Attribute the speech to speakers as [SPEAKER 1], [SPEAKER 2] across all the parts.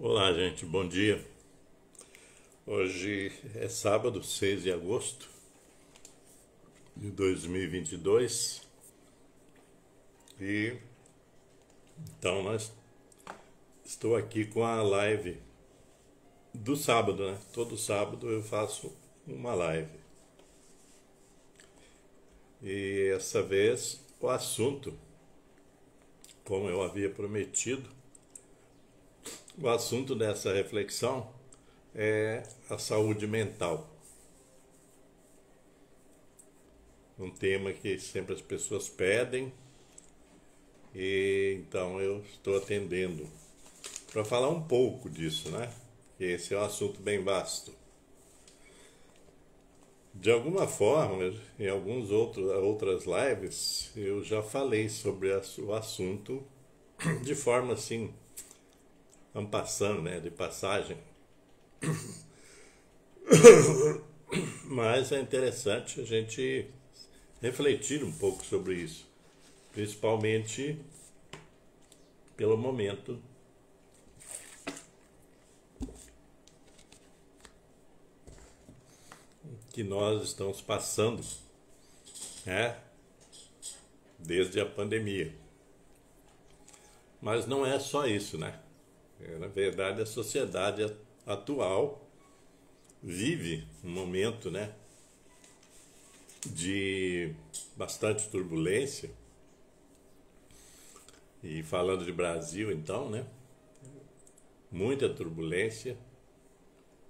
[SPEAKER 1] Olá, gente, bom dia. Hoje é sábado, 6 de agosto de 2022 e então estou aqui com a live do sábado, né? Todo sábado eu faço uma live. E essa vez o assunto, como eu havia prometido, o assunto dessa reflexão é a saúde mental. Um tema que sempre as pessoas pedem e então eu estou atendendo para falar um pouco disso, né? Esse é um assunto bem vasto. De alguma forma, em outras lives, eu já falei sobre o assunto de forma assim, en passant, né, de passagem. Mas é interessante a gente refletir um pouco sobre isso, principalmente pelo momento que nós estamos passando, né, desde a pandemia. Mas não é só isso, né? Na verdade, a sociedade atual vive um momento, né, de bastante turbulência. E falando de Brasil, então, né, muita turbulência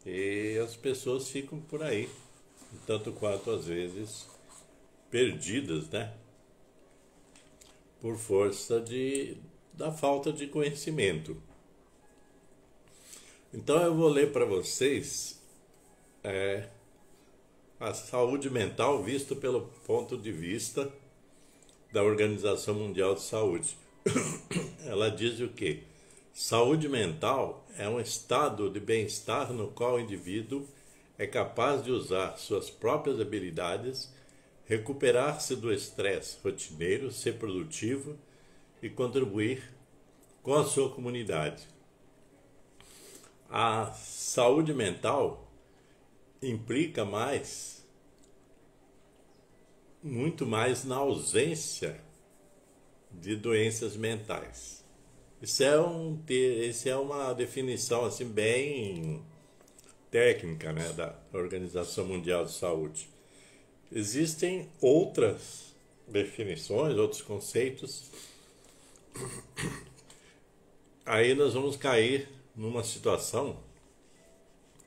[SPEAKER 1] e as pessoas ficam por aí, tanto quanto às vezes perdidas, né, por força da falta de conhecimento. Então eu vou ler para vocês a saúde mental visto pelo ponto de vista da Organização Mundial de Saúde. Ela diz o quê? Saúde mental é um estado de bem-estar no qual o indivíduo é capaz de usar suas próprias habilidades, recuperar-se do estresse rotineiro, ser produtivo e contribuir com a sua comunidade. A saúde mental implica muito mais na ausência de doenças mentais. Isso é uma definição assim bem técnica, né, da Organização Mundial de Saúde. Existem outras definições, outros conceitos. Aí nós vamos cair numa situação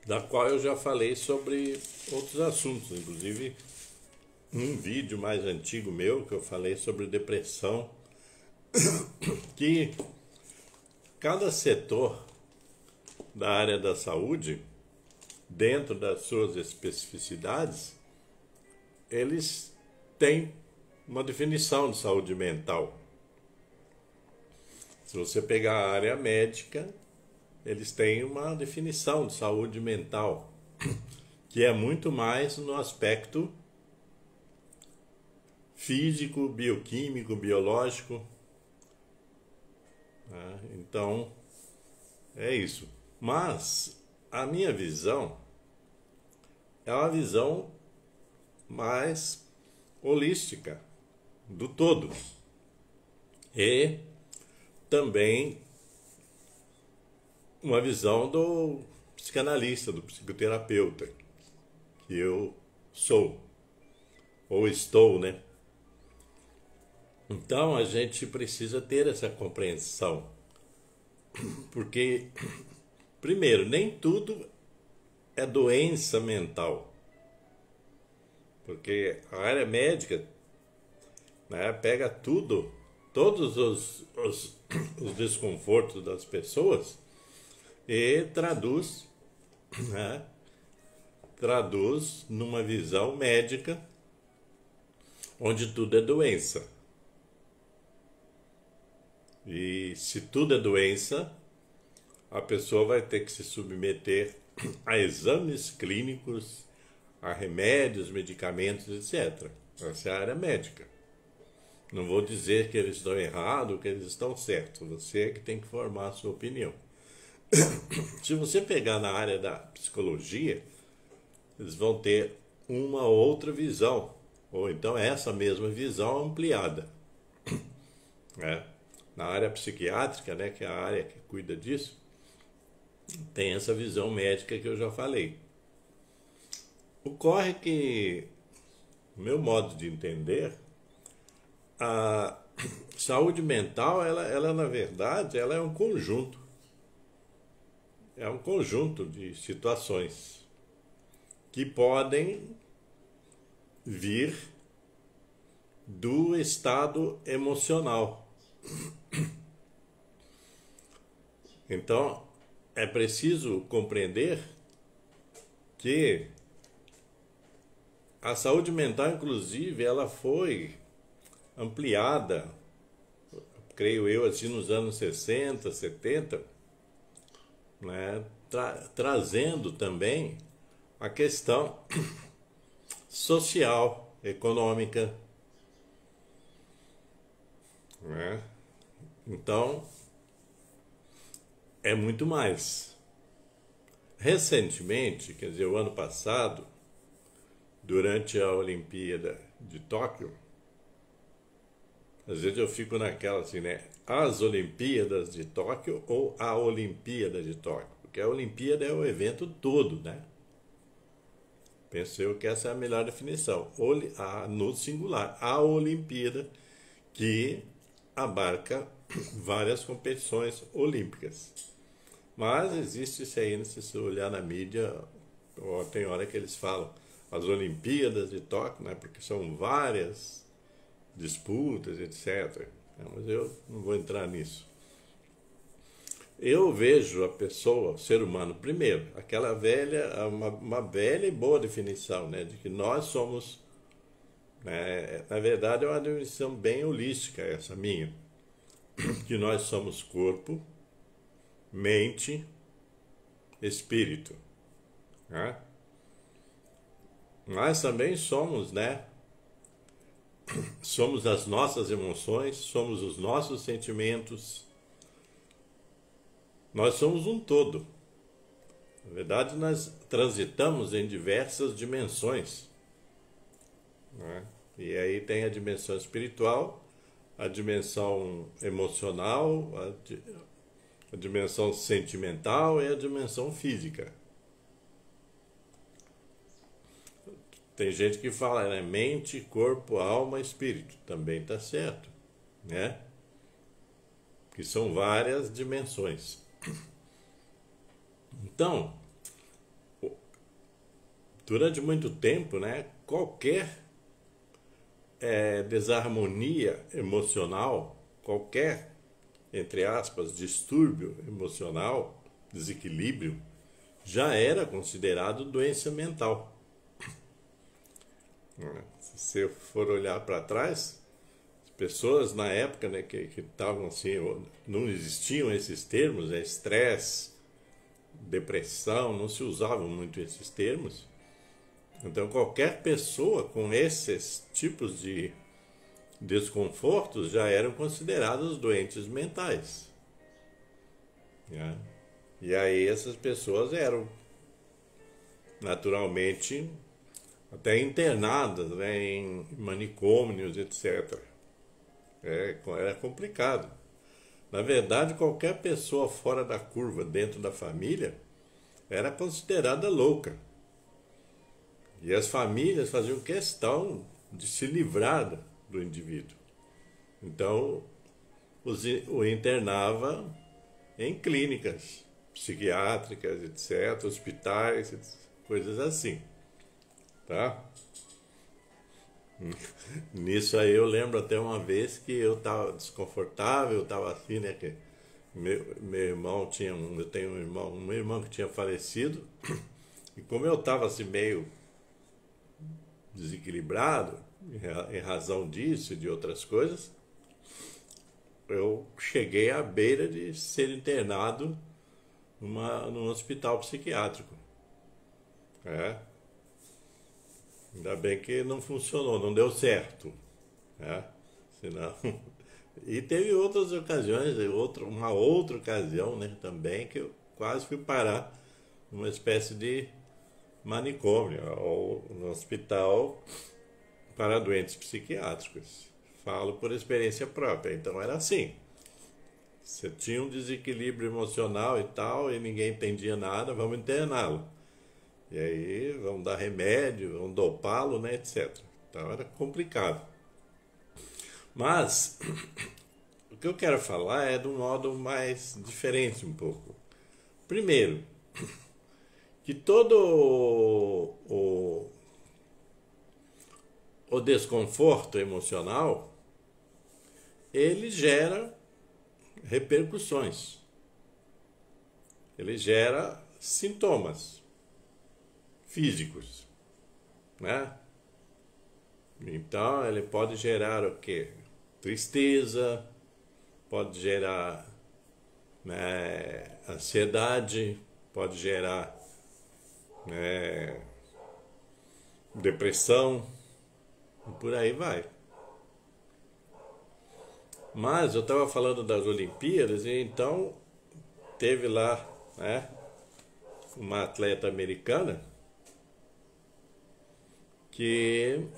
[SPEAKER 1] da qual eu já falei sobre outros assuntos, inclusive num vídeo mais antigo meu que eu falei sobre depressão, que cada setor da área da saúde, dentro das suas especificidades, eles têm uma definição de saúde mental. Se você pegar a área médica, eles têm uma definição de saúde mental, que é muito mais no aspecto físico, bioquímico, biológico. Então, é isso. Mas a minha visão é uma visão mais holística do todo. E também uma visão do psicanalista, do psicoterapeuta, que eu sou, ou estou, né? Então a gente precisa ter essa compreensão, porque, primeiro, nem tudo é doença mental, porque a área médica, né, pega todos os desconfortos das pessoas e traduz numa visão médica onde tudo é doença. E se tudo é doença, a pessoa vai ter que se submeter a exames clínicos, a remédios, medicamentos, etc. Essa é a área médica. Não vou dizer que eles estão errados ou que eles estão certos. Você é que tem que formar a sua opinião. Se você pegar na área da psicologia, eles vão ter uma outra visão, ou então essa mesma visão ampliada. Né? Na área psiquiátrica, né, que é a área que cuida disso, tem essa visão médica que eu já falei. Ocorre que, no meu modo de entender, a saúde mental, ela na verdade, ela é um conjunto. É um conjunto de situações que podem vir do estado emocional. Então, é preciso compreender que a saúde mental, inclusive, ela foi ampliada, creio eu, assim, nos anos 60, 70, né, trazendo também a questão social, econômica, né? Então, é muito mais. Recentemente, quer dizer, o ano passado, durante a Olimpíada de Tóquio, às vezes eu fico naquela assim, né? As Olimpíadas de Tóquio ou a Olimpíada de Tóquio? Porque a Olimpíada é o evento todo, né? Penso eu que essa é a melhor definição. No singular, a Olimpíada, que abarca várias competições olímpicas. Mas existe isso aí, se você olhar na mídia, tem hora que eles falam as Olimpíadas de Tóquio, né? Porque são várias disputas, etc. Mas eu não vou entrar nisso. Eu vejo a pessoa, o ser humano, primeiro, aquela velha, uma velha e boa definição, né, de que nós somos, né, na verdade é uma definição bem holística essa minha, que nós somos corpo, mente, espírito, né? Nós também somos, né, somos as nossas emoções, somos os nossos sentimentos, nós somos um todo. Na verdade, nós transitamos em diversas dimensões, né? E aí tem a dimensão espiritual, a dimensão emocional, a dimensão sentimental e a dimensão física. Tem gente que fala, né, mente, corpo, alma, espírito. Também está certo, né? Que são várias dimensões. Então, durante muito tempo, né, qualquer desarmonia emocional, qualquer, entre aspas, distúrbio emocional, desequilíbrio, já era considerado doença mental. Se você for olhar para trás, as pessoas na época, né, que estavam assim, não existiam esses termos, estresse, depressão, não se usavam muito esses termos. Então qualquer pessoa com esses tipos de desconfortos já eram considerados doentes mentais, né? E aí essas pessoas eram naturalmente até internadas, né, em manicômios, etc. Era complicado. Na verdade, qualquer pessoa fora da curva dentro da família era considerada louca. E as famílias faziam questão de se livrar do indivíduo. Então, o internava em clínicas psiquiátricas, etc., hospitais, coisas assim. Tá? Nisso aí eu lembro até uma vez que eu estava desconfortável, eu estava assim, né? Que meu irmão tinha eu tenho um irmão que tinha falecido, e como eu estava assim meio desequilibrado, em razão disso e de outras coisas, eu cheguei à beira de ser internado num hospital psiquiátrico. Ainda bem que não funcionou, não deu certo, né? Senão... E teve outras ocasiões, uma outra ocasião, né, também, que eu quase fui parar numa espécie de manicômio ou no hospital para doentes psiquiátricos. Falo por experiência própria. Então era assim. Você tinha um desequilíbrio emocional e tal, e ninguém entendia nada, vamos interná-lo. E aí vão dar remédio, vão dopá-lo, né, etc. Então era complicado. Mas o que eu quero falar é de um modo mais diferente um pouco. Primeiro, que todo o desconforto emocional, ele gera repercussões. Ele gera sintomas físicos, né? Então, ele pode gerar o quê? Tristeza, pode gerar, né, ansiedade, pode gerar, né, depressão, e por aí vai. Mas eu estava falando das Olimpíadas e então teve lá, né, uma atleta americana que,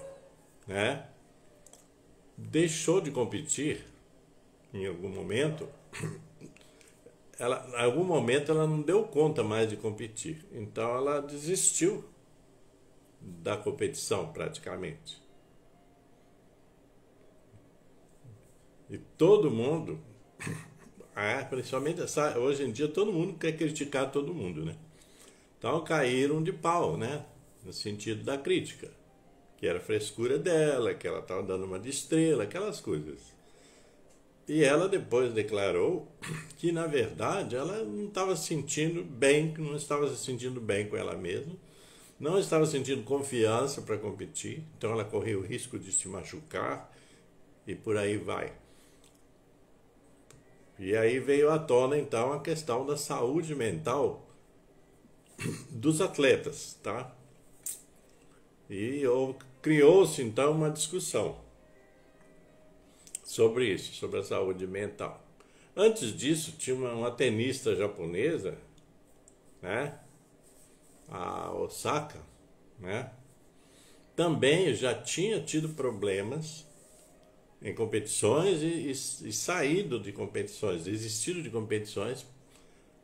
[SPEAKER 1] né, deixou de competir em algum momento. Em algum momento ela não deu conta mais de competir, então ela desistiu da competição praticamente. E todo mundo, principalmente hoje em dia, todo mundo quer criticar todo mundo, né? Então caíram de pau, né? No sentido da crítica, que era a frescura dela, que ela estava dando uma de estrela, aquelas coisas. E ela depois declarou que, na verdade, ela não estava se sentindo bem, não estava se sentindo bem com ela mesma, não estava sentindo confiança para competir, então ela correu o risco de se machucar e por aí vai. E aí veio à tona, então, a questão da saúde mental dos atletas, tá? E criou-se, então, uma discussão sobre isso, sobre a saúde mental. Antes disso, tinha uma tenista japonesa, né? A Osaka, né? Também já tinha tido problemas em competições e saído de competições, desistido de competições,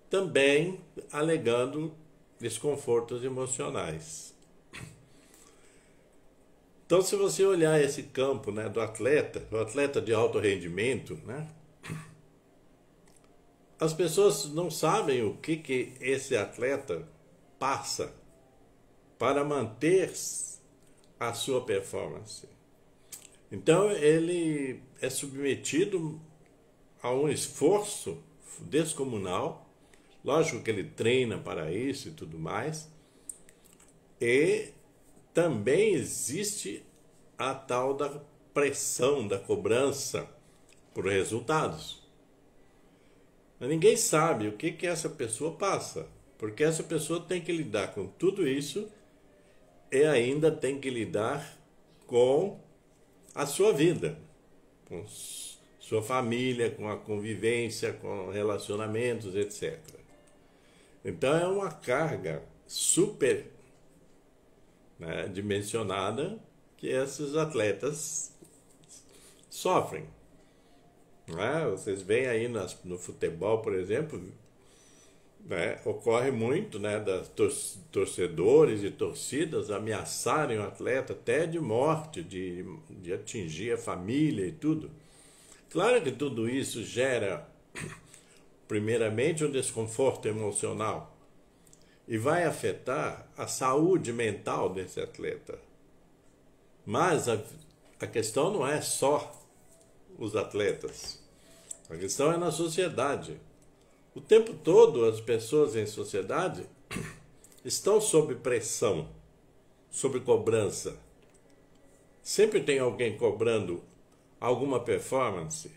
[SPEAKER 1] também alegando desconfortos emocionais. Então, se você olhar esse campo, né, do atleta, o atleta de alto rendimento, né, as pessoas não sabem o que esse atleta passa para manter a sua performance. Então ele é submetido a um esforço descomunal, lógico que ele treina para isso e tudo mais, e também existe a tal da pressão, da cobrança por resultados. Mas ninguém sabe o que essa pessoa passa, porque essa pessoa tem que lidar com tudo isso e ainda tem que lidar com a sua vida, com sua família, com a convivência, com relacionamentos, etc. Então é uma carga super, né, dimensionada que esses atletas sofrem. Né? Vocês veem aí no futebol, por exemplo, né, ocorre muito, né, das torcedores e torcidas ameaçarem o atleta até de morte, de atingir a família e tudo. Claro que tudo isso gera, primeiramente, um desconforto emocional e vai afetar a saúde mental desse atleta. Mas a questão não é só os atletas, a questão é na sociedade. O tempo todo as pessoas em sociedade estão sob pressão, sob cobrança. Sempre tem alguém cobrando alguma performance,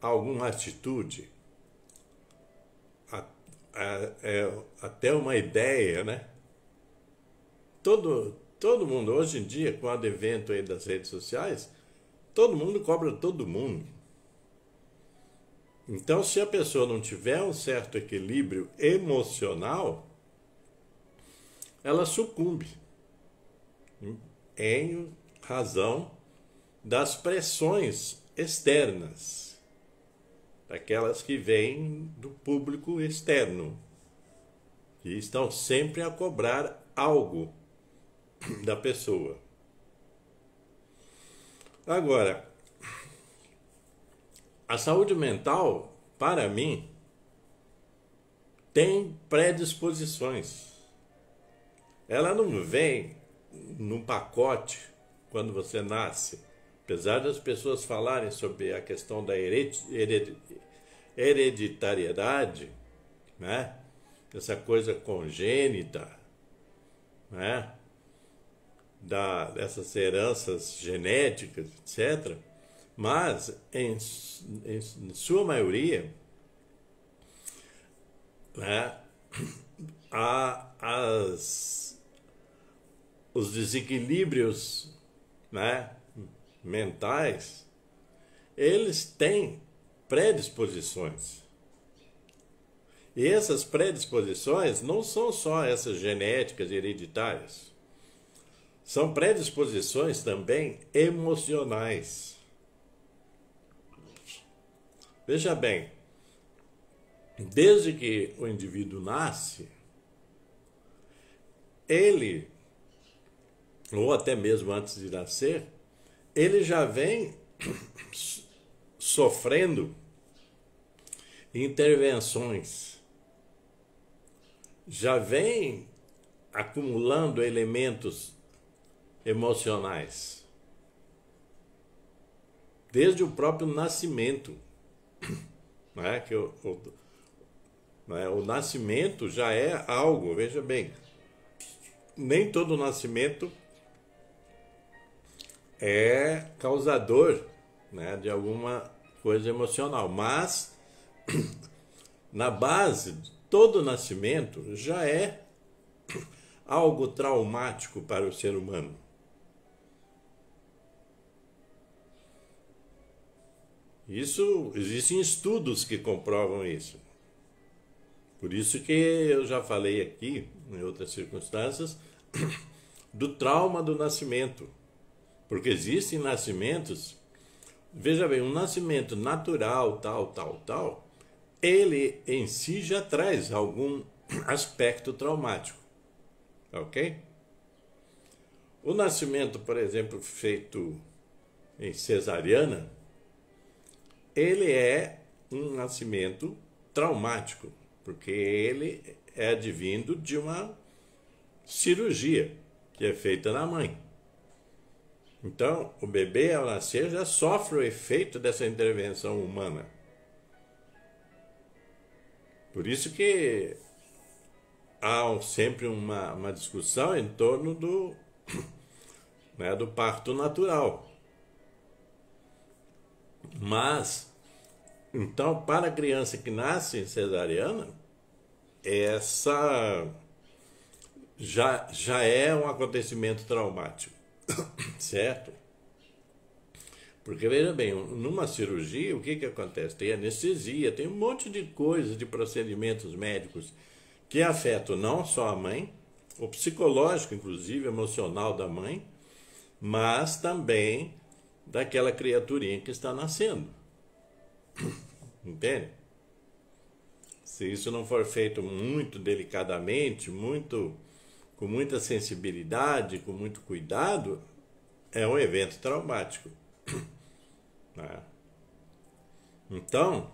[SPEAKER 1] alguma atitude, até uma ideia, né? Todo mundo, hoje em dia, com o advento aí das redes sociais, todo mundo cobra todo mundo. Então, se a pessoa não tiver um certo equilíbrio emocional, ela sucumbe em razão das pressões externas, daquelas que vêm do público externo, que estão sempre a cobrar algo da pessoa. Agora, a saúde mental, para mim, tem predisposições. Ela não vem num pacote quando você nasce. Apesar das pessoas falarem sobre a questão da hereditariedade, né? Essa coisa congênita, né? Dessas heranças genéticas, etc. Mas, em sua maioria, né, os desequilíbrios, né, mentais, eles têm predisposições. E essas predisposições não são só essas genéticas hereditárias. São predisposições também emocionais. Veja bem, desde que o indivíduo nasce, ele, ou até mesmo antes de nascer, ele já vem sofrendo intervenções, já vem acumulando elementos emocionais, desde o próprio nascimento. Né? O nascimento já é algo, veja bem, nem todo nascimento é causador, né, de alguma coisa emocional, mas na base, todo nascimento já é algo traumático para o ser humano. Existem estudos que comprovam isso. Por isso que eu já falei aqui, em outras circunstâncias, do trauma do nascimento. Porque existem nascimentos, veja bem, um nascimento natural, tal, ele em si já traz algum aspecto traumático, ok? O nascimento, por exemplo, feito em cesariana, ele é um nascimento traumático, porque ele é advindo de uma cirurgia que é feita na mãe. Então, o bebê, ao nascer, já sofre o efeito dessa intervenção humana. Por isso que há sempre uma discussão em torno do, né, do parto natural. Mas, então, para a criança que nasce em cesariana, essa já é um acontecimento traumático, certo? Porque, veja bem, numa cirurgia, o que acontece? Tem anestesia, tem um monte de coisas, de procedimentos médicos que afetam não só a mãe, o psicológico, inclusive, emocional da mãe, mas também daquela criaturinha que está nascendo. Entende? Se isso não for feito muito delicadamente, com muita sensibilidade, com muito cuidado, é um evento traumático. Então,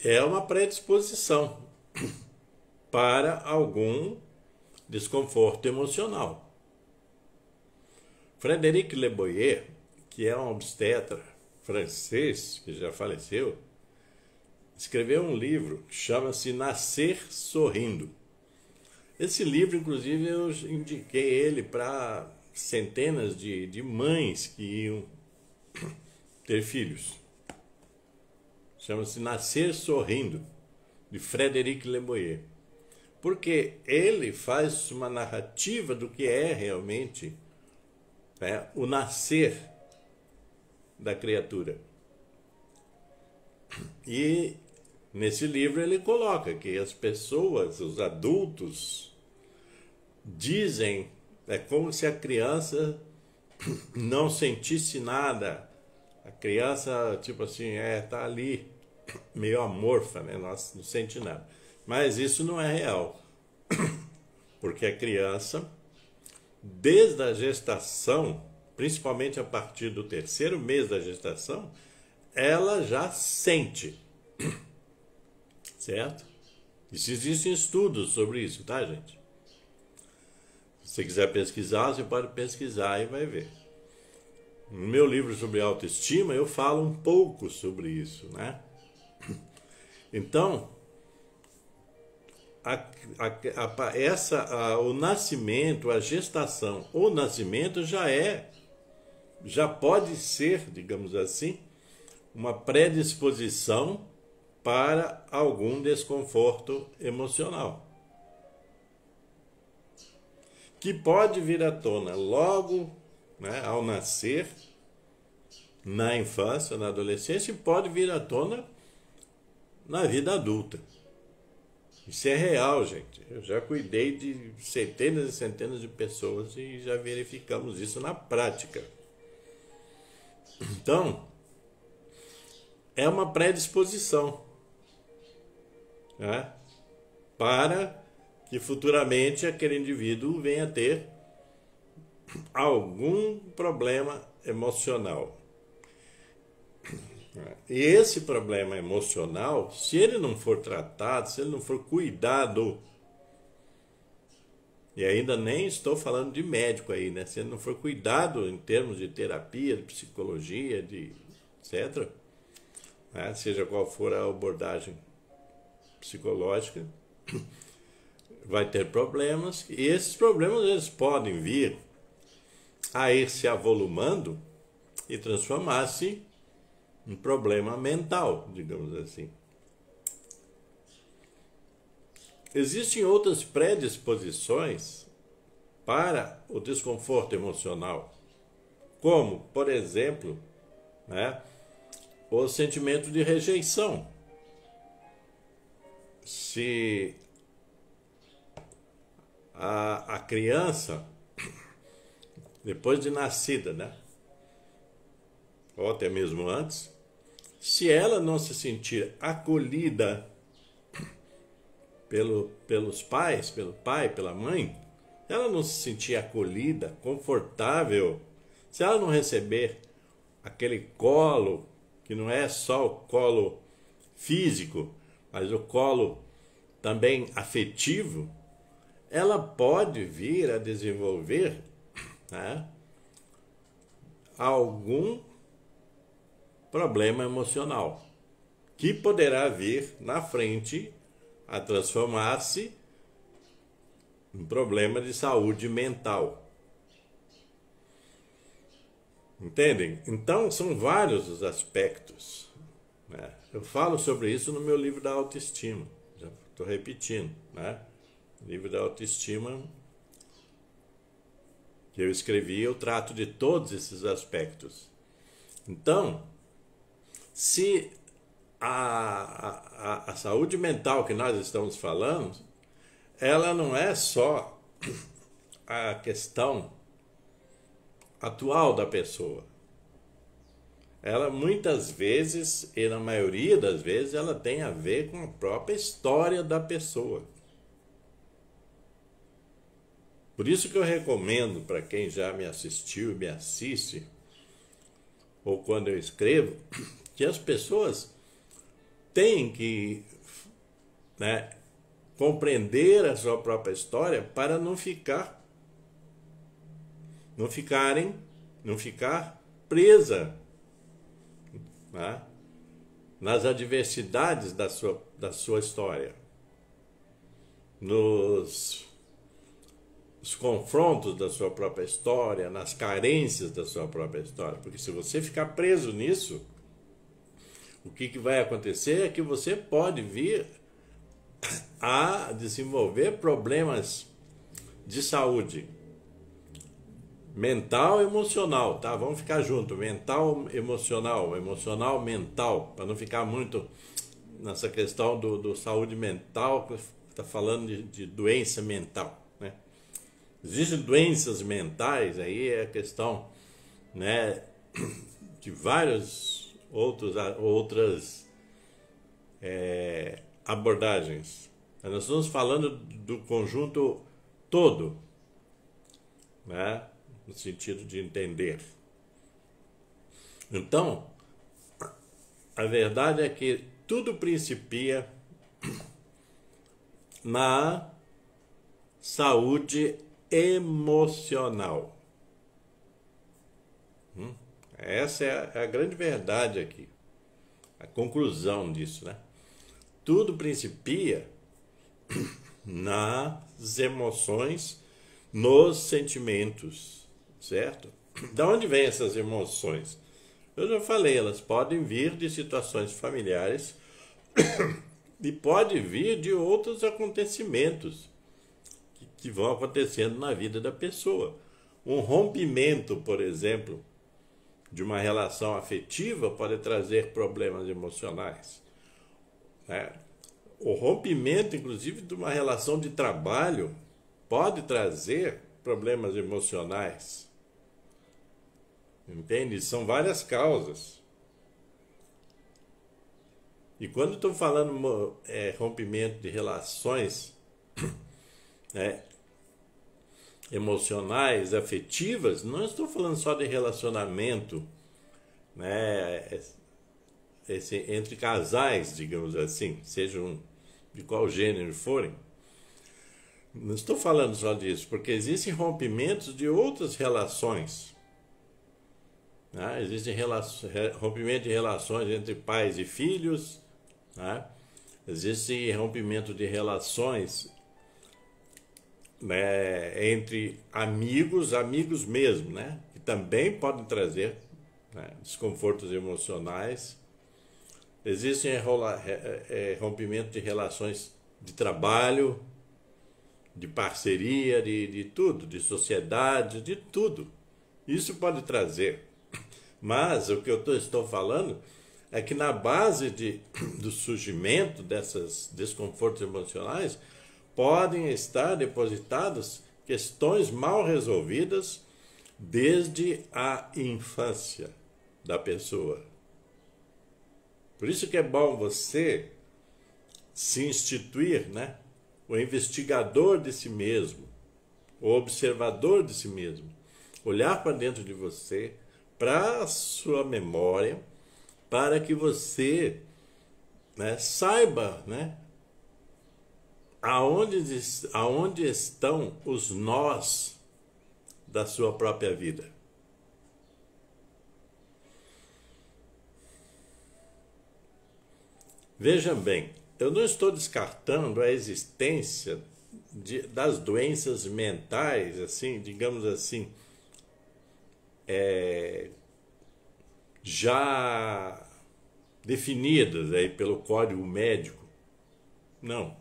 [SPEAKER 1] é uma predisposição para algum desconforto emocional. Frédéric Leboyer, que é um obstetra francês, que já faleceu, escreveu um livro que chama-se Nascer Sorrindo. Esse livro, inclusive, eu indiquei ele para centenas de mães que iam ter filhos. Chama-se Nascer Sorrindo, de Frédéric Leboyer. Porque ele faz uma narrativa do que é realmente o nascer da criatura. E nesse livro ele coloca que as pessoas, os adultos, dizem, é como se a criança não sentisse nada. A criança, tipo assim, tá ali, meio amorfa, né? Não sente nada. Mas isso não é real. Porque a criança, desde a gestação, principalmente a partir do 3º mês da gestação, ela já sente. Certo? Existem estudos sobre isso, tá, gente? Se você quiser pesquisar, você pode pesquisar e vai ver. No meu livro sobre autoestima, eu falo um pouco sobre isso, né? Então, o nascimento, a gestação, o nascimento já pode ser, digamos assim, uma predisposição para algum desconforto emocional, que pode vir à tona logo, né, ao nascer, na infância, na adolescência, e pode vir à tona na vida adulta. Isso é real, gente. Eu já cuidei de centenas e centenas de pessoas e já verificamos isso na prática. Então, é uma predisposição, né, para que futuramente aquele indivíduo venha a ter algum problema emocional. E esse problema emocional, se ele não for tratado, se ele não for cuidado, e ainda nem estou falando de médico aí, né? Se ele não for cuidado em termos de terapia, de psicologia, de etc., né? Seja qual for a abordagem psicológica, vai ter problemas, e esses problemas eles podem vir a ir se avolumando e transformar-se em problema mental, digamos assim. Existem outras predisposições para o desconforto emocional, como, por exemplo, né, o sentimento de rejeição. Se a criança, depois de nascida, né, ou até mesmo antes, se ela não se sentir acolhida pelos pais, pelo pai, pela mãe, se ela não se sentir acolhida, confortável, se ela não receber aquele colo, que não é só o colo físico, mas o colo também afetivo, ela pode vir a desenvolver, né, algum problema emocional, que poderá vir na frente a transformar-se em problema de saúde mental. Entendem? Então, são vários os aspectos, né? Eu falo sobre isso no meu livro da autoestima. Já estou repetindo, né? O livro da autoestima que eu escrevi, eu trato de todos esses aspectos. Então, se a saúde mental que nós estamos falando, ela não é só a questão atual da pessoa. Ela muitas vezes, e na maioria das vezes, ela tem a ver com a própria história da pessoa. Por isso que eu recomendo para quem já me assistiu e me assiste, ou quando eu escrevo, que as pessoas têm que, né, compreender a sua própria história para não ficar presa, né, nas adversidades da sua história, nos confrontos da sua própria história, nas carências da sua própria história. Porque se você ficar preso nisso, o que vai acontecer é que você pode vir a desenvolver problemas de saúde mental e emocional, tá? Vamos ficar junto, mental, emocional, emocional, mental, para não ficar muito nessa questão do saúde mental, que está falando de doença mental, né? Existem doenças mentais, aí é a questão, né, de várias outras abordagens. Nós estamos falando do conjunto todo, né, no sentido de entender. Então, a verdade é que tudo principia na saúde emocional. Essa é a grande verdade aqui, a conclusão disso, né? Tudo principia nas emoções, nos sentimentos, certo? Da onde vêm essas emoções? Eu já falei, elas podem vir de situações familiares e pode vir de outros acontecimentos que vão acontecendo na vida da pessoa. Um rompimento, por exemplo, de uma relação afetiva pode trazer problemas emocionais, né? O rompimento, inclusive, de uma relação de trabalho pode trazer problemas emocionais. Entende? São várias causas. E quando estou falando rompimento de relações emocionais, afetivas, não estou falando só de relacionamento, né, entre casais, digamos assim, sejam de qual gênero forem. Não estou falando só disso, porque existem rompimentos de outras relações. Né? Existem rompimento de relações entre pais e filhos, né? Existe rompimento de relações, né, entre amigos mesmo, né? Que também podem trazer, né, desconfortos emocionais. Existem rompimento de relações de trabalho, de parceria, de tudo, de sociedade, de tudo. Isso pode trazer. Mas o que eu estou falando é que na base do surgimento desses desconfortos emocionais podem estar depositadas questões mal resolvidas desde a infância da pessoa. Por isso que é bom você se instituir, né, o investigador de si mesmo, o observador de si mesmo, olhar para dentro de você, para a sua memória, para que você, né, saiba, né, aonde estão os nós da sua própria vida. Veja bem, eu não estou descartando a existência das doenças mentais, assim, digamos assim, já definidas aí pelo código médico. Não.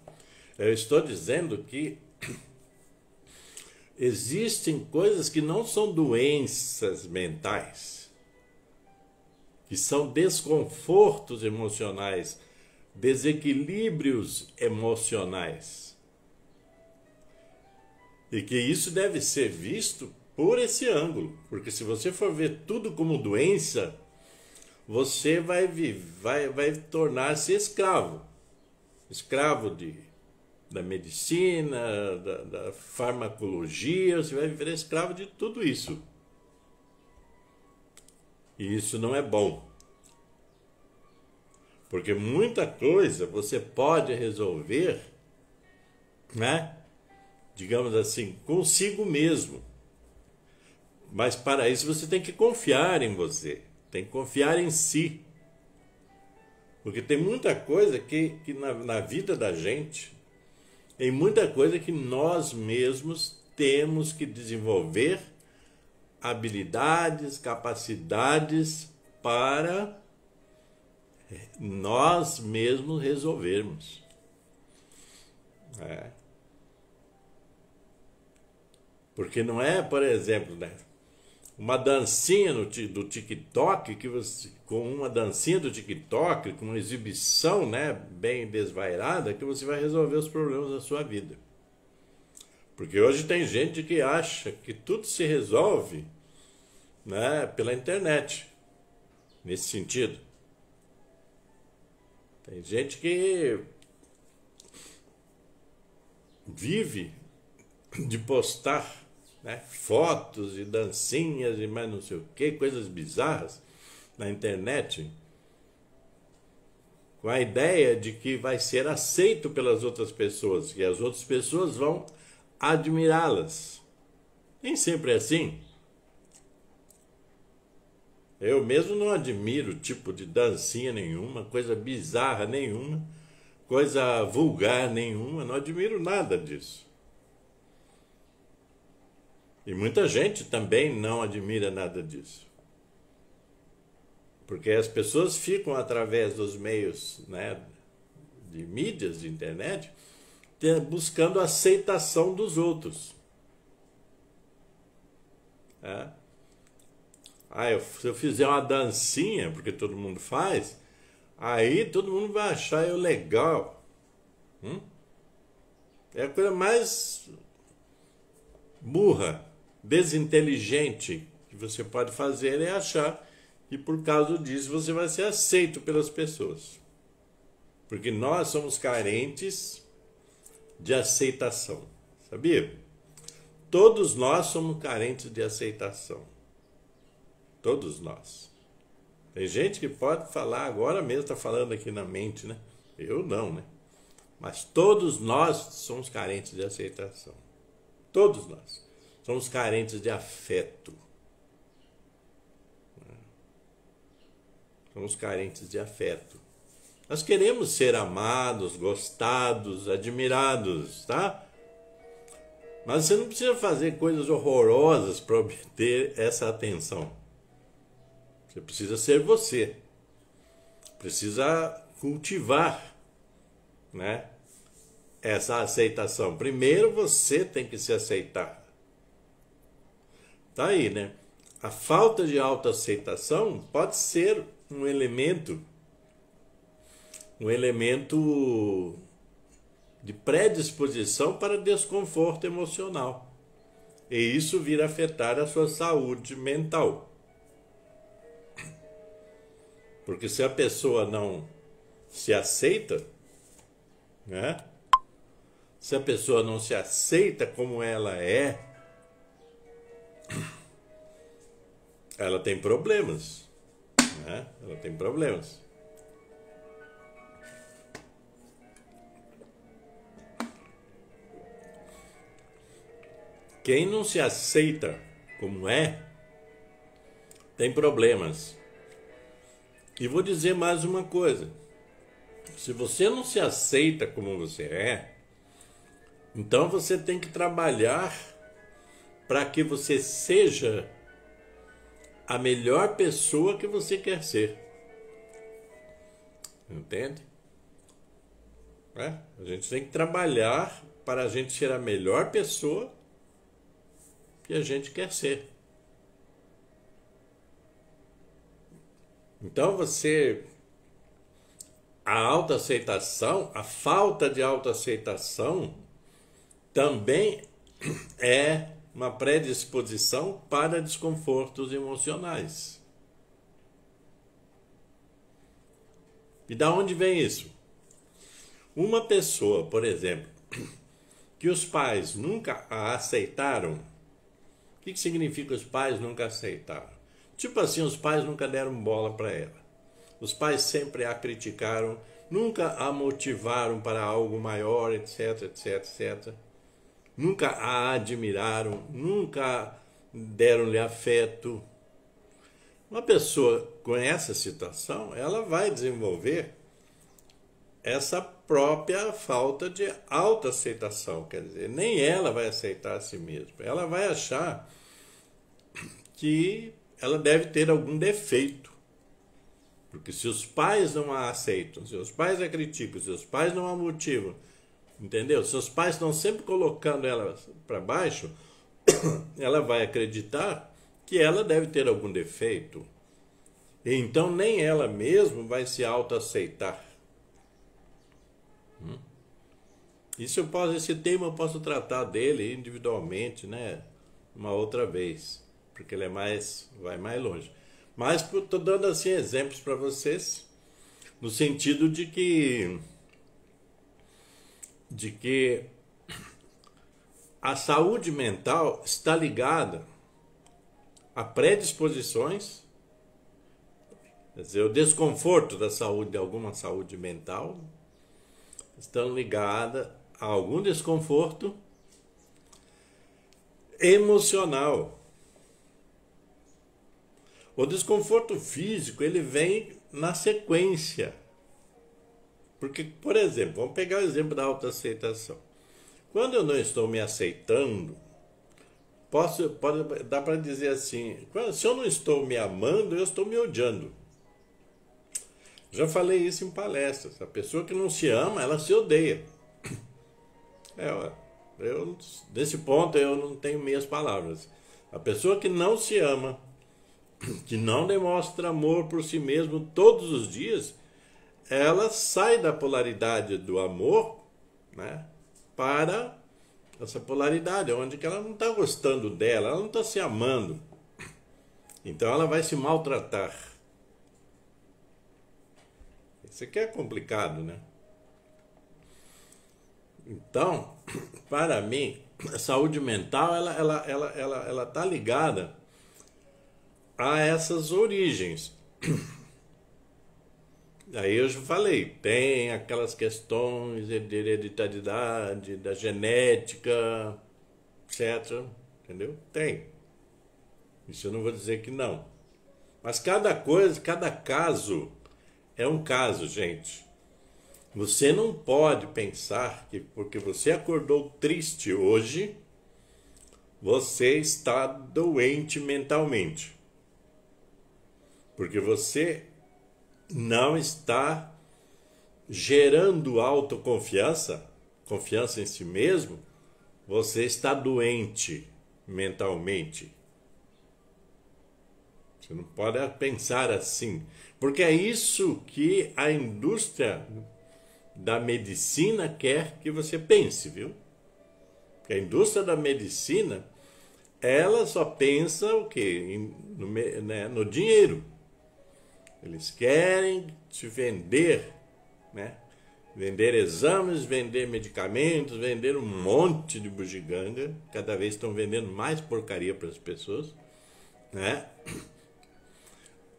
[SPEAKER 1] Eu estou dizendo que existem coisas que não são doenças mentais, que são desconfortos emocionais, desequilíbrios emocionais. E que isso deve ser visto por esse ângulo, porque se você for ver tudo como doença, você vai tornar-se escravo da medicina, da farmacologia, você vai viver escravo de tudo isso. E isso não é bom. Porque muita coisa você pode resolver, né, digamos assim, consigo mesmo. Mas para isso você tem que confiar em você, tem que confiar em si. Porque tem muita coisa que na vida da gente, tem muita coisa que nós mesmos temos que desenvolver habilidades, capacidades para nós mesmos resolvermos. Porque não é, por exemplo, né, uma dancinha do TikTok, que você, com uma dancinha do TikTok, com uma exibição, né, bem desvairada, que você vai resolver os problemas da sua vida. Porque hoje tem gente que acha que tudo se resolve, né, pela internet, nesse sentido. Tem gente que vive de postar, né, fotos e dancinhas e mais não sei o que, coisas bizarras na internet, com a ideia de que vai ser aceito pelas outras pessoas, que as outras pessoas vão admirá-las. Nem sempre é assim. Eu mesmo não admiro tipo de dancinha nenhuma, coisa bizarra nenhuma, coisa vulgar nenhuma, não admiro nada disso. E muita gente também não admira nada disso. Porque as pessoas ficam através dos meios, né, de mídias, de internet, buscando a aceitação dos outros. É. Se eu fizer uma dancinha, porque todo mundo faz, aí todo mundo vai achar eu legal. É a coisa mais burra, desinteligente que você pode fazer é achar que por causa disso você vai ser aceito pelas pessoas. Porque nós somos carentes de aceitação, sabia? Todos nós somos carentes de aceitação. Todos nós. Tem gente que pode falar agora mesmo, está falando aqui na mente, né? Eu não, né? Mas todos nós somos carentes de aceitação. Todos nós. Somos carentes de afeto. Somos carentes de afeto. Nós queremos ser amados, gostados, admirados, tá? Mas você não precisa fazer coisas horrorosas para obter essa atenção. Você precisa ser você. Precisa cultivar, né, essa aceitação. Primeiro você tem que se aceitar. Tá aí, né? A falta de autoaceitação pode ser um elemento de predisposição para desconforto emocional. E isso vir a afetar a sua saúde mental. Porque se a pessoa não se aceita, né? Se a pessoa não se aceita como ela é, ela tem problemas, né? Ela tem problemas. Quem não se aceita como é, tem problemas. E vou dizer mais uma coisa. Se você não se aceita como você é, então você tem que trabalhar para que você seja a melhor pessoa que você quer ser. Entende? A gente tem que trabalhar para a gente ser a melhor pessoa que a gente quer ser. Então a autoaceitação, a falta de autoaceitação também é uma predisposição para desconfortos emocionais. E da onde vem isso? Uma pessoa, por exemplo, que os pais nunca a aceitaram. O que significa os pais nunca aceitaram? Tipo assim, os pais nunca deram bola para ela. Os pais sempre a criticaram, nunca a motivaram para algo maior, etc, etc, etc. Nunca a admiraram, nunca deram-lhe afeto. Uma pessoa com essa situação, ela vai desenvolver essa própria falta de autoaceitação. Quer dizer, nem ela vai aceitar a si mesma. Ela vai achar que ela deve ter algum defeito. Porque se os pais não a aceitam, se os pais a criticam, se os pais não a motivam, entendeu? Se os pais estão sempre colocando ela para baixo, ela vai acreditar que ela deve ter algum defeito. E então nem ela mesma vai se autoaceitar. Esse tema eu posso tratar dele individualmente, né? Uma outra vez, porque ele vai mais longe. Mas estou dando assim exemplos para vocês, no sentido de que a saúde mental está ligada a predisposições, quer dizer, o desconforto da saúde, de alguma saúde mental, estão ligadas a algum desconforto emocional. O desconforto físico, ele vem na sequência. Porque, por exemplo, vamos pegar o exemplo da autoaceitação. Quando eu não estou me aceitando, dá para dizer assim, se eu não estou me amando, eu estou me odiando. Já falei isso em palestras. A pessoa que não se ama, ela se odeia. Nesse ponto eu não tenho meias palavras. A pessoa que não se ama, que não demonstra amor por si mesmo todos os dias, ela sai da polaridade do amor, né, para essa polaridade, onde que ela não está gostando dela, ela não está se amando. Então ela vai se maltratar. Isso aqui é complicado, né? Então, para mim, a saúde mental ela está ligada a essas origens. Aí eu já falei, tem aquelas questões de hereditariedade, da genética, etc. Entendeu? Tem. Isso eu não vou dizer que não. Mas cada caso é um caso, gente. Você não pode pensar que porque você acordou triste hoje, você está doente mentalmente. Porque você não está gerando autoconfiança, confiança em si mesmo, você está doente mentalmente. Você não pode pensar assim, porque é isso que a indústria da medicina quer que você pense, viu? Porque a indústria da medicina, ela só pensa o quê? No dinheiro. Eles querem te vender, né? Vender exames, vender medicamentos, vender um monte de bugiganga. Cada vez estão vendendo mais porcaria para as pessoas, né?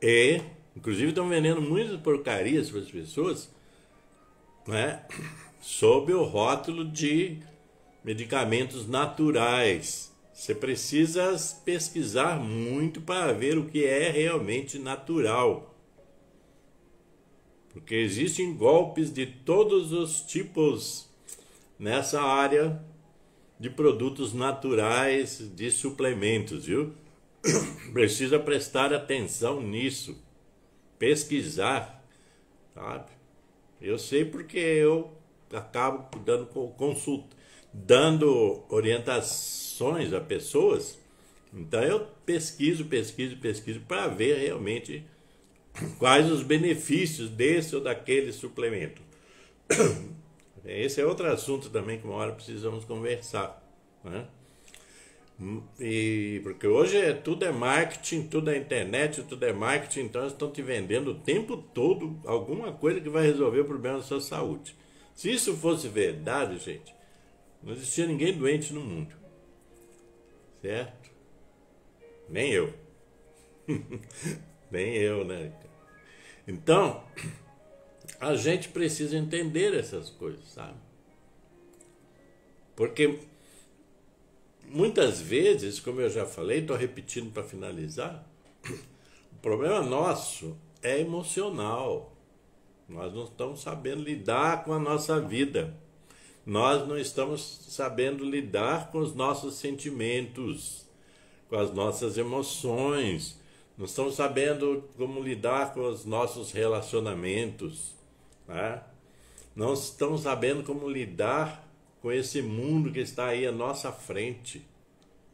[SPEAKER 1] E, inclusive, estão vendendo muitas porcarias para as pessoas, né? Sob o rótulo de medicamentos naturais. Você precisa pesquisar muito para ver o que é realmente natural. Porque existem golpes de todos os tipos nessa área de produtos naturais, de suplementos, viu? Precisa prestar atenção nisso, pesquisar, sabe? Eu sei porque eu acabo dando consulta, dando orientações a pessoas, então eu pesquiso para ver realmente quais os benefícios desse ou daquele suplemento. Esse é outro assunto também que uma hora precisamos conversar, né? Porque hoje tudo é marketing, tudo é internet, tudo é marketing, então eles estão te vendendo o tempo todo alguma coisa que vai resolver o problema da sua saúde. Se isso fosse verdade, gente, não existia ninguém doente no mundo, certo? Nem eu. Nem eu, né? Então, a gente precisa entender essas coisas, sabe? Porque muitas vezes, como eu já falei, estou repetindo para finalizar, o problema nosso é emocional. Nós não estamos sabendo lidar com a nossa vida. Nós não estamos sabendo lidar com os nossos sentimentos, com as nossas emoções. Não estamos sabendo como lidar com os nossos relacionamentos, né? Não estamos sabendo como lidar com esse mundo que está aí à nossa frente.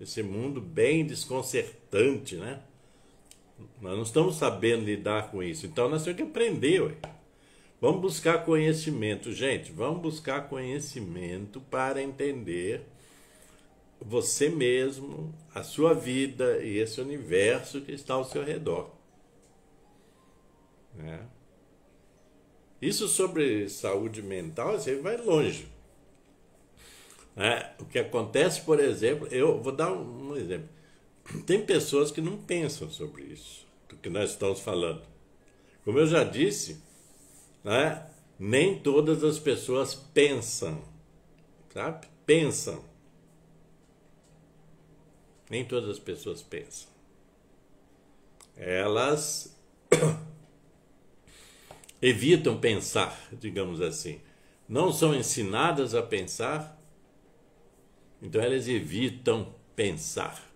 [SPEAKER 1] esse mundo bem desconcertante, né? Nós não estamos sabendo lidar com isso, então nós temos que aprender, ué. Vamos buscar conhecimento, gente, vamos buscar conhecimento para entender você mesmo, a sua vida e esse universo que está ao seu redor, né? Isso sobre saúde mental, você vai longe. O que acontece, por exemplo, eu vou dar um exemplo. Tem pessoas que não pensam sobre isso, do que nós estamos falando. Como eu já disse, né, nem todas as pessoas pensam, sabe? Pensam. Nem todas as pessoas pensam. Elas evitam pensar, digamos assim. Não são ensinadas a pensar, então elas evitam pensar.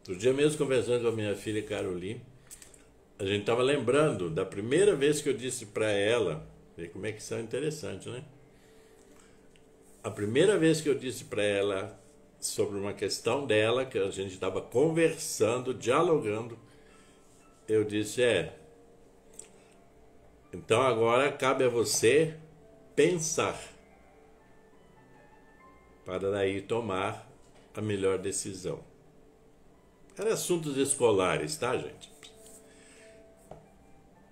[SPEAKER 1] Outro dia mesmo, conversando com a minha filha Caroline, a gente estava lembrando da primeira vez que eu disse para ela, vê como é que são interessantes, né? A primeira vez que eu disse para ela sobre uma questão dela, que a gente estava conversando, dialogando, eu disse, então agora cabe a você pensar, para daí tomar a melhor decisão. Eram assuntos escolares, tá, gente?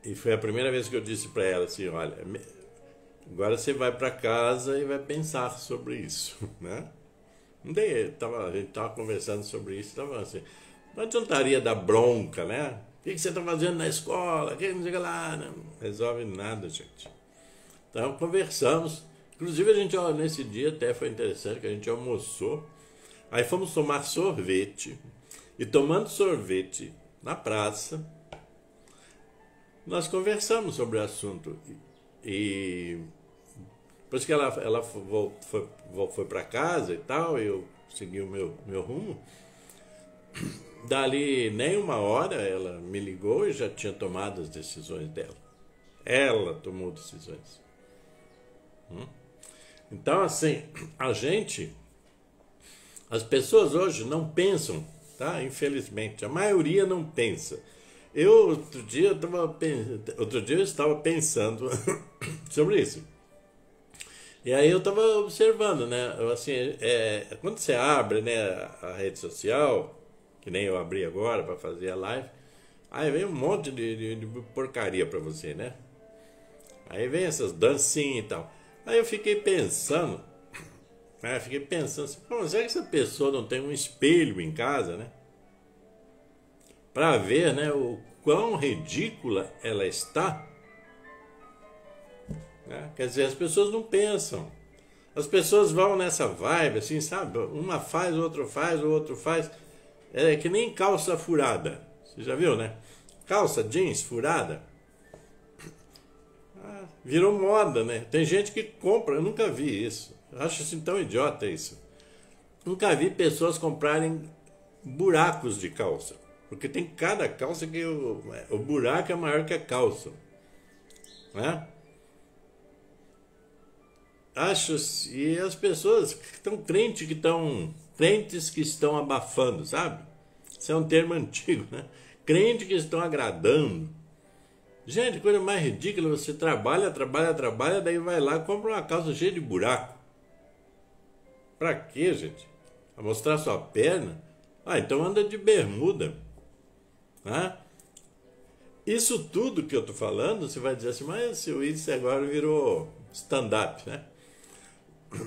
[SPEAKER 1] E foi a primeira vez que eu disse para ela assim, olha, agora você vai para casa e vai pensar sobre isso, né? A gente estava conversando sobre isso, estava assim, não adiantaria dar bronca, né? O que você está fazendo na escola? Que não sei lá, não resolve nada, gente. Então conversamos, inclusive a gente, nesse dia até foi interessante que a gente almoçou, aí fomos tomar sorvete, e tomando sorvete na praça, nós conversamos sobre o assunto. E depois que ela foi para casa e tal, eu segui o meu rumo. Dali nem uma hora ela me ligou e já tinha tomado as decisões dela. Ela tomou decisões. Então, assim, as pessoas hoje não pensam, tá? Infelizmente, a maioria não pensa. Outro dia eu estava pensando sobre isso. E aí eu estava observando, né? Assim, quando você abre, né, a rede social, que nem eu abri agora para fazer a live, aí vem um monte de porcaria para você, né? Aí vem essas dancinhas e tal. Aí eu fiquei pensando assim, será que essa pessoa não tem um espelho em casa, né? Para ver, né, o quão ridícula ela está, né? Quer dizer, as pessoas não pensam. As pessoas vão nessa vibe, assim, sabe? Uma faz, o outro faz. É que nem calça furada. Você já viu, né? Calça jeans furada. Virou moda, né? Tem gente que compra, eu nunca vi isso. Eu acho assim tão idiota isso. Nunca vi pessoas comprarem buracos de calça. Porque tem cada calça que o buraco é maior que a calça, né? E as pessoas que estão crentes que estão abafando, sabe? Isso é um termo antigo, né? Crente que estão agradando. Gente, coisa mais ridícula, você trabalha, daí vai lá e compra uma calça cheia de buraco. Pra quê, gente? Pra mostrar sua perna? Então anda de bermuda. Isso tudo que eu tô falando, você vai dizer assim, mas isso agora virou stand-up, né?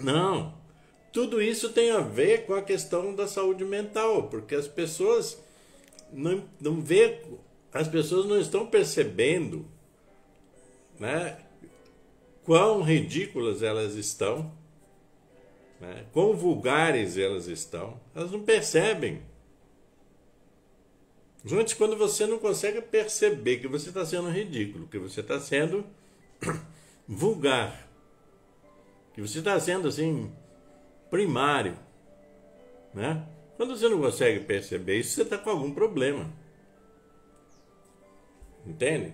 [SPEAKER 1] Não, tudo isso tem a ver com a questão da saúde mental, porque as pessoas as pessoas não estão percebendo, né, quão ridículas elas estão, né, quão vulgares elas estão, elas não percebem. Gente, quando você não consegue perceber que você está sendo ridículo, que você está sendo vulgar, que você está sendo assim primário, né? Quando você não consegue perceber isso, você está com algum problema. Entende?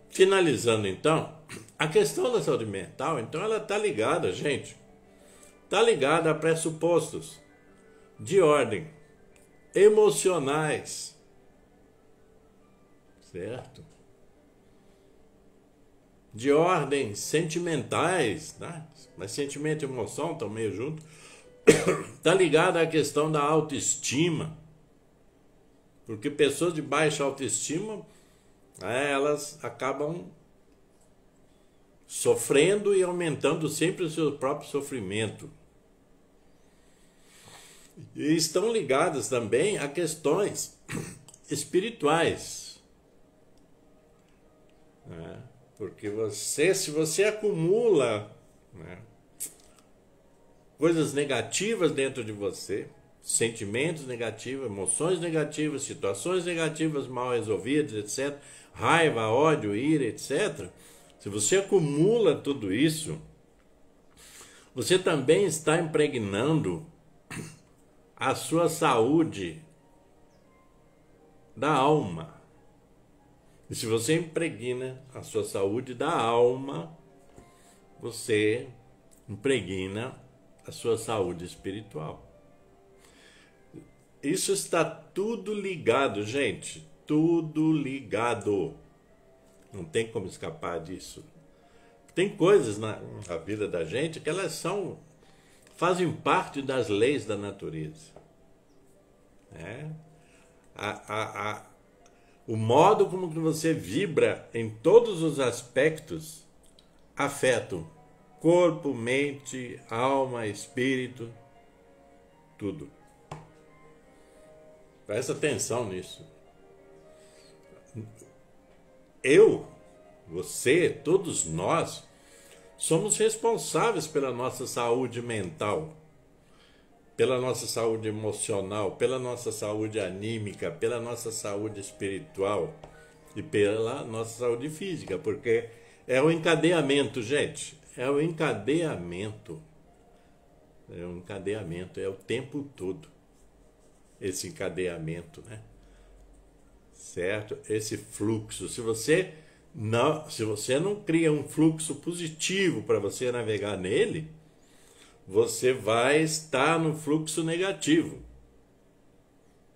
[SPEAKER 1] Finalizando então, a questão da saúde mental, então ela está ligada, gente, está ligado a pressupostos de ordem emocionais, certo? De ordem sentimentais, né? Mas sentimento e emoção estão meio juntos. Está ligado à questão da autoestima, porque pessoas de baixa autoestima, elas acabam sofrendo e aumentando sempre o seu próprio sofrimento. E estão ligadas também a questões espirituais, né? Porque se você acumula, né, coisas negativas dentro de você, sentimentos negativos, emoções negativas, situações negativas mal resolvidas, etc., raiva, ódio, ira, etc., se você acumula tudo isso, você também está impregnando a sua saúde da alma. E se você impregna a sua saúde da alma, você impregna a sua saúde espiritual. Isso está tudo ligado, gente. Tudo ligado. Não tem como escapar disso. Tem coisas na vida da gente que elas fazem parte das leis da natureza. É? O modo como que você vibra em todos os aspectos afeta corpo, mente, alma, espírito, tudo. Presta atenção nisso. Eu, você, todos nós, somos responsáveis pela nossa saúde mental, pela nossa saúde emocional, pela nossa saúde anímica, pela nossa saúde espiritual e pela nossa saúde física, porque é o encadeamento, gente, é o encadeamento, é o tempo todo, esse encadeamento, né? Certo? Esse fluxo, se você não cria um fluxo positivo para você navegar nele, você vai estar no fluxo negativo.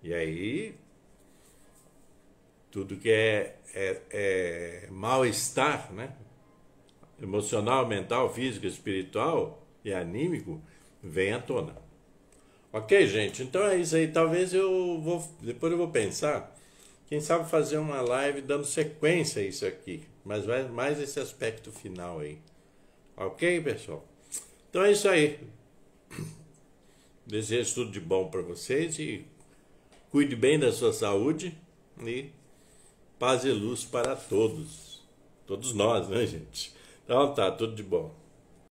[SPEAKER 1] E aí, tudo que é mal-estar, né? Emocional, mental, físico, espiritual e anímico, vem à tona. Ok, gente? Então é isso aí. Talvez depois eu vou pensar, quem sabe fazer uma live dando sequência a isso aqui, mas mais esse aspecto final aí. Ok, pessoal? Então é isso aí. Desejo tudo de bom para vocês e cuide bem da sua saúde e paz e luz para todos. Todos nós, né, gente? Então tá, tudo de bom.